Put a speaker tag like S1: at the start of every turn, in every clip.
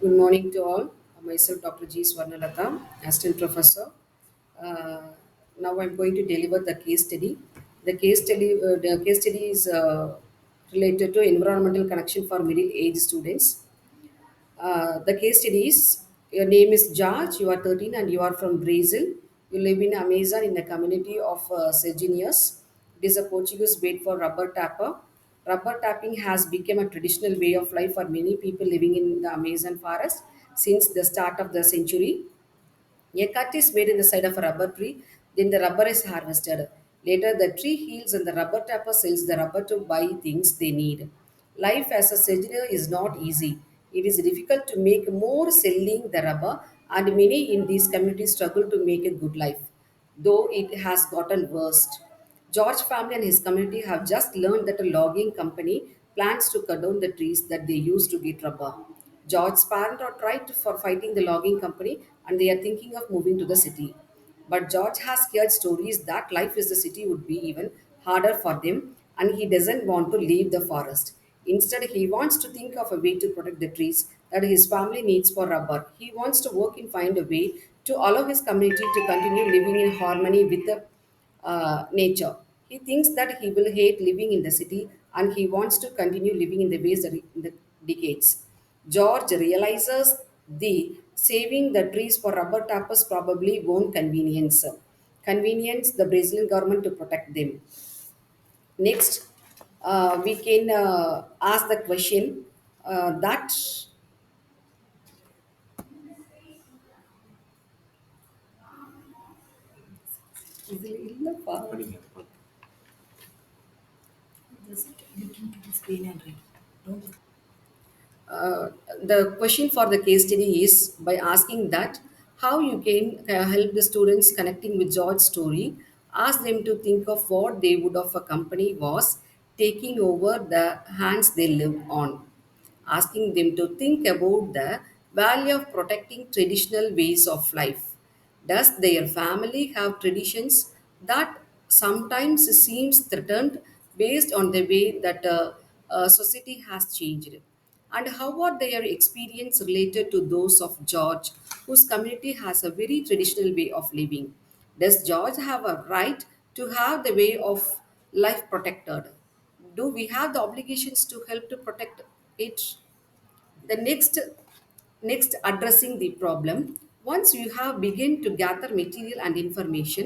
S1: Good morning to all. Myself, Dr. G. Swarnalatha, Assistant Professor. Uh, Now I'm going to deliver the case study. The case study is related to environmental connection for middle-aged students. The case study is your name is George, you are 13 and you are from Brazil. You live in Amazon in the community of Serginius. It is a Portuguese word for rubber tapper. Rubber tapping has become a traditional way of life for many people living in the Amazon forest since the start of the century. A cut is made in the side of a rubber tree, then the rubber is harvested. Later, the tree heals and the rubber tapper sells the rubber to buy things they need. Life as a surgeon is not easy. It is difficult to make more selling the rubber, and many in these communities struggle to make a good life, though it has gotten worse. George family and his community have just learned that a logging company plans to cut down the trees that they use to get rubber. George's parents are tried for fighting the logging company and they are thinking of moving to the city. But George has heard stories that life in the city would be even harder for them and he doesn't want to leave the forest. Instead, he wants to think of a way to protect the trees that his family needs for rubber. He wants to work and find a way to allow his community to continue living in harmony with the nature. He thinks that he will hate living in the city and he wants to continue living in the ways that in the decades. George realizes the saving the trees for rubber tappers probably won't convenience the Brazilian government to protect them. Next, we can ask the question that இதுல இல்லப்பா. Just look into the screen and read. The question for the case study is by asking that how you can help the students connecting with George's story. Ask them to think of what they would of a company was taking over the hands they live on. Asking them to think about the value of protecting traditional ways of life. Does their family have traditions that sometimes seems threatened based on the way that society has changed? And how are their experience related to those of George, whose community has a very traditional way of living? Does George have a right to have the way of life protected? Do we have the obligations to help to protect it? The next addressing the problem. Once you have begun to gather material and information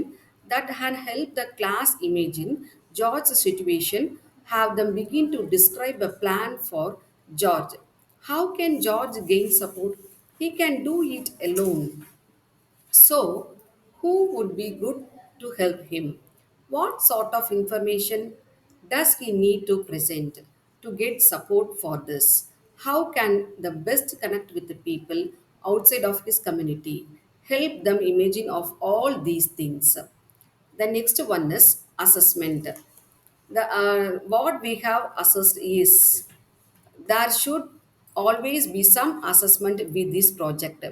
S1: that can help the class imagine George's situation, have them begin to describe a plan for George. How can George gain support? He can do it alone, so, who would be good to help him? What sort of information does he need to present to get support for this? How can the best connect with the people outside of his community? Help them imagine of all these things. The next one is assessment. The what we have assessed is there should always be some assessment with this project.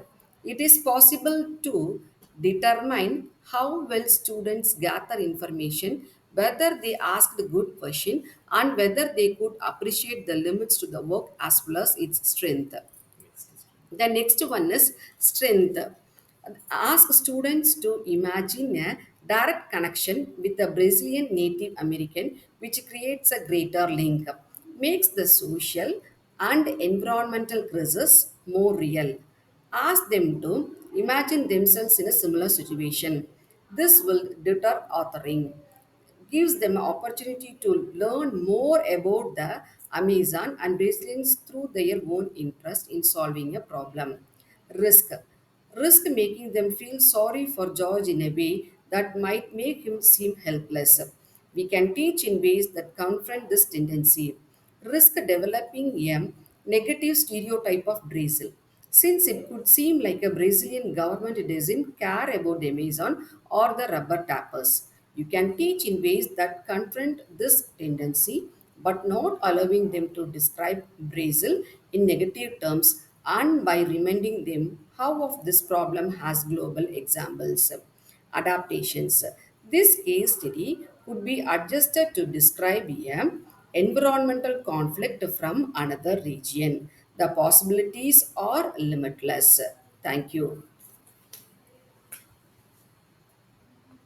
S1: It is possible to determine how well students gather information, whether they asked a good question, and whether they could appreciate the limits to the work as well as its strength. The next one is strength. Ask students to imagine a direct connection with a Brazilian Native American, which creates a greater link, makes the social and environmental crisis more real. Ask them to imagine themselves in a similar situation. This will deter authoring, gives them an opportunity to learn more about the Amazon and Brazilians through their own interest in solving a problem. Risk. Risk making them feel sorry for George in a way that might make him seem helpless. We can teach in ways that confront this tendency. Risk developing a negative stereotype of Brazil, since it could seem like a Brazilian government doesn't care about the Amazon or the rubber tappers. You can teach in ways that confront this tendency, but not allowing them to describe Brazil in negative terms and by reminding them how of this problem has global examples. Adaptations. This case study could be adjusted to describe a environmental conflict from another region. The possibilities are limitless. Thank you.